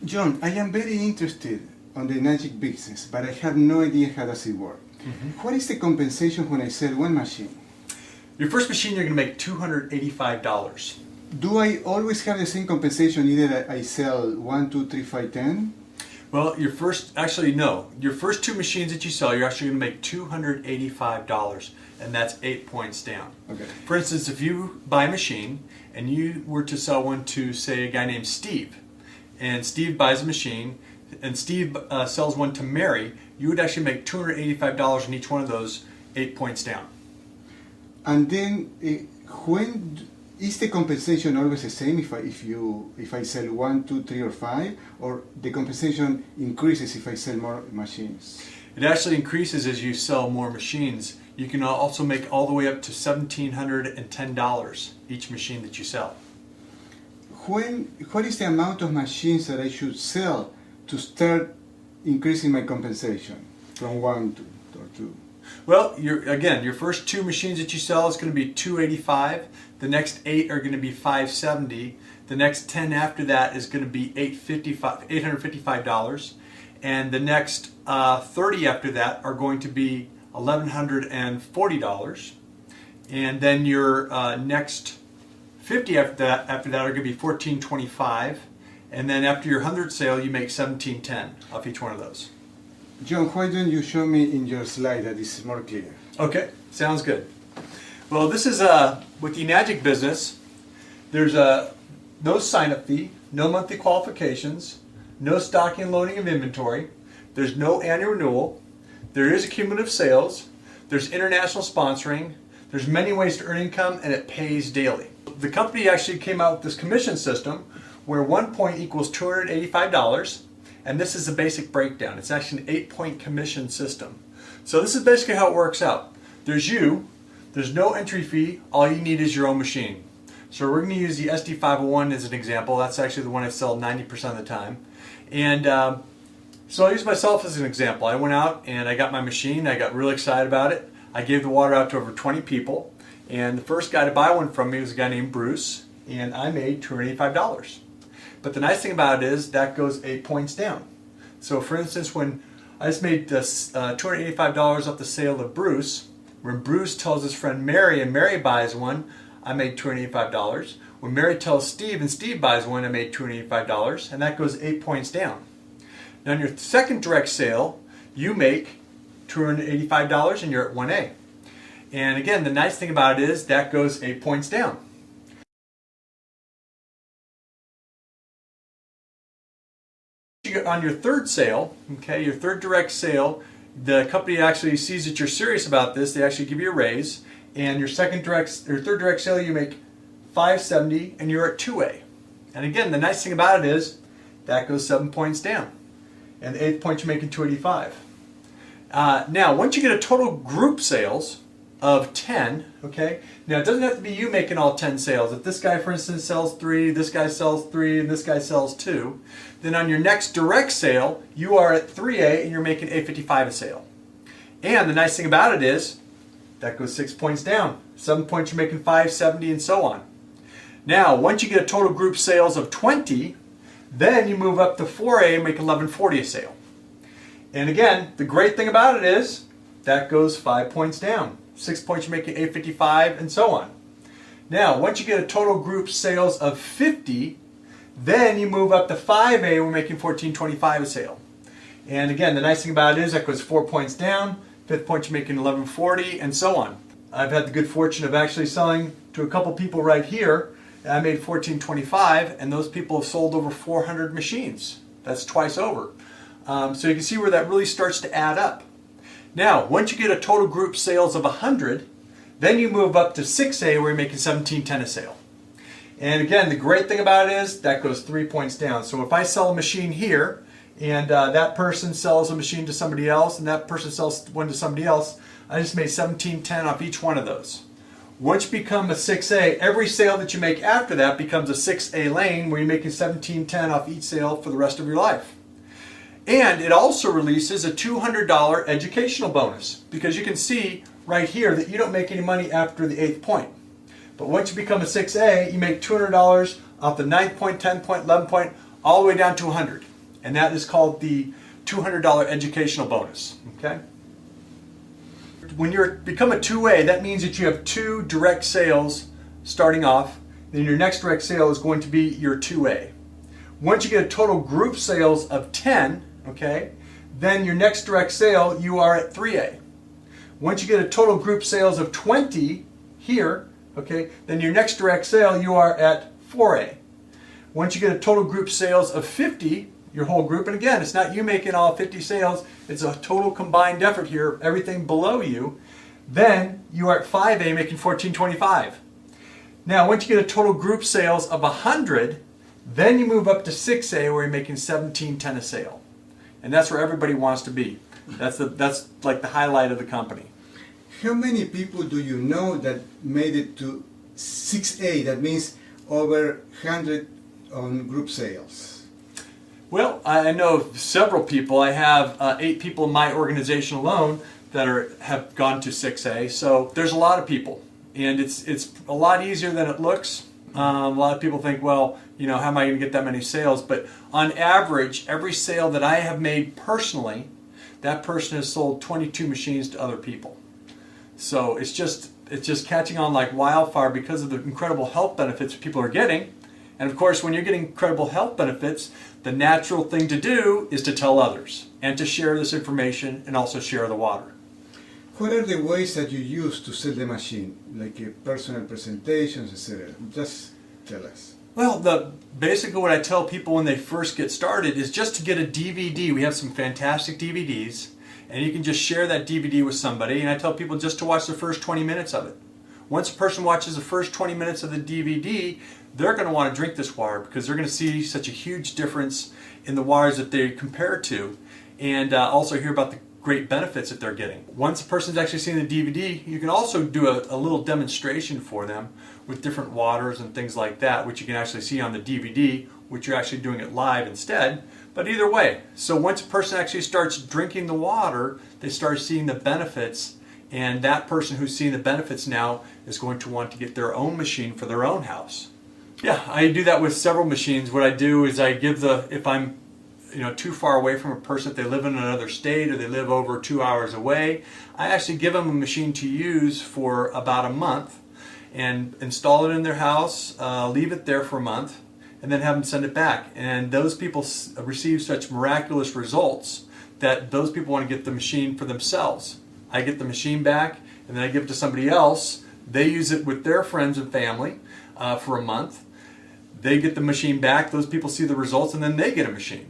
John, I am very interested on the Enagic business, but I have no idea how does it work. What is the compensation when I sell one machine? Your first machine, you're going to make $285. Do I always have the same compensation either I sell 1, 2, 3, 5, 10? Well, actually no. Your first two machines that you sell, you're actually going to make $285, and that's 8 points down. Okay. For instance, if you buy a machine and you were to sell one to, say, a guy named Steve, and Steve buys a machine, and Steve sells one to Mary, you would actually make $285 in each one of those, 8 points down. And then, when is the compensation always the same if I sell 1, 2, 3, or 5, or the compensation increases if I sell more machines? It actually increases as you sell more machines. You can also make all the way up to $1,710 each machine that you sell. What is the amount of machines that I should sell to start increasing my compensation from 1 to or 2? Well, your first two machines that you sell is going to be $285. The next 8 are going to be $570. The next 10 after that is going to be $855. And the next 30 after that are going to be $1,140. And then your next 50 after that are going to be $1,425. And then after your 100th sale, you make $1,710 off each one of those. John, why don't you show me in your slide that is more clear? Okay, sounds good. Well, this is with the Enagic business. There's no sign-up fee, no monthly qualifications, no stocking and loading of inventory. There's no annual renewal. There is cumulative sales. There's international sponsoring. There's many ways to earn income, and it pays daily. The company actually came out with this commission system where 1 point equals $285. And this is a basic breakdown. It's actually an 8-point commission system. So this is basically how it works out. There's no entry fee, all you need is your own machine. So we're going to use the SD501 as an example. That's actually the one I sell 90% of the time. And so I'll use myself as an example. I went out and I got my machine, I got really excited about it. I gave the water out to over 20 people. And the first guy to buy one from me was a guy named Bruce, and I made $285. But the nice thing about it is that goes 8 points down. So for instance, when I just made this $285 off the sale of Bruce, when Bruce tells his friend Mary and Mary buys one, I made $285. When Mary tells Steve and Steve buys one, I made $285, and that goes 8 points down. Now in your second direct sale, you make $285 and you're at 1A. And again, the nice thing about it is that goes 8 points down. On your third sale, okay, your third direct sale, the company actually sees that you're serious about this. They actually give you a raise, and your third direct sale, you make $570, and you're at 2A. And again, the nice thing about it is that goes 7 points down, and the 8th point you're making $285. Now, once you get a total group sales of 10, okay, now it doesn't have to be you making all 10 sales. If this guy, for instance, sells 3, this guy sells 3, and this guy sells 2, then on your next direct sale, you are at 3A and you're making $855 a sale. And the nice thing about it is that goes 6 points down. 7 points you're making $570, and so on. Now, once you get a total group sales of 20, then you move up to 4A and make $1140 a sale. And again, the great thing about it is that goes 5 points down. 6 points you're making $855, and so on. Now, once you get a total group sales of 50, then you move up to 5A, we're making $1425 a sale. And again, the nice thing about it is that goes 4 points down, 5th point you're making $1140, and so on. I've had the good fortune of actually selling to a couple people right here, and I made $1425, and those people have sold over 400 machines. That's twice over. So you can see where that really starts to add up. Now, once you get a total group sales of 100, then you move up to 6A where you're making $1710 a sale. And again, the great thing about it is that goes 3 points down. So if I sell a machine here, and that person sells a machine to somebody else, and that person sells one to somebody else, I just made $1710 off each one of those. Once you become a 6A, every sale that you make after that becomes a 6A lane where you're making $1710 off each sale for the rest of your life. And it also releases a $200 educational bonus, because you can see right here that you don't make any money after the 8th point. But once you become a 6A, you make $200 off the 9th point, 10th point, 11th point, all the way down to 100. and that is called the $200 educational bonus. Okay. When you become a 2A, that means that you have 2 direct sales starting off. Then your next direct sale is going to be your 2A. Once you get a total group sales of 10, okay, then your next direct sale, you are at 3A. Once you get a total group sales of 20 here, okay, then your next direct sale, you are at 4A. Once you get a total group sales of 50, your whole group, and again, it's not you making all 50 sales, it's a total combined effort here, everything below you, then you are at 5A making 1425. Now, once you get a total group sales of 100, then you move up to 6A where you're making 1710 a sale. And that's where everybody wants to be. That's like the highlight of the company. How many people do you know that made it to 6A? That means over 100 on group sales. Well, I know several people. I have 8 people in my organization alone that have gone to 6A. So there's a lot of people, and it's a lot easier than it looks. A lot of people think, well, you know, how am I going to get that many sales? But on average, every sale that I have made personally, that person has sold 22 machines to other people. So it's just catching on like wildfire because of the incredible health benefits people are getting. And of course, when you're getting incredible health benefits, the natural thing to do is to tell others and to share this information and also share the water. What are the ways that you use to sell the machine, like personal presentations, etc.? Just tell us. Well, basically what I tell people when they first get started is just to get a DVD. We have some fantastic DVDs, and you can just share that DVD with somebody, and I tell people just to watch the first 20 minutes of it. Once a person watches the first 20 minutes of the DVD, they're going to want to drink this water because they're going to see such a huge difference in the waters that they compare to, and also hear about the great benefits that they're getting. Once a person's actually seen the DVD, you can also do a little demonstration for them with different waters and things like that, which you can actually see on the DVD, which you're actually doing it live instead. But either way, so once a person actually starts drinking the water, they start seeing the benefits, and that person who's seeing the benefits now is going to want to get their own machine for their own house. Yeah, I do that with several machines. What I do is I give if I'm too far away from a person, if they live in another state or they live over 2 hours away, I actually give them a machine to use for about a month and install it in their house, leave it there for a month, and then have them send it back. And those people receive such miraculous results that those people want to get the machine for themselves. I get the machine back, and then I give it to somebody else. They use it with their friends and family for a month. They get the machine back, those people see the results, and then they get a machine.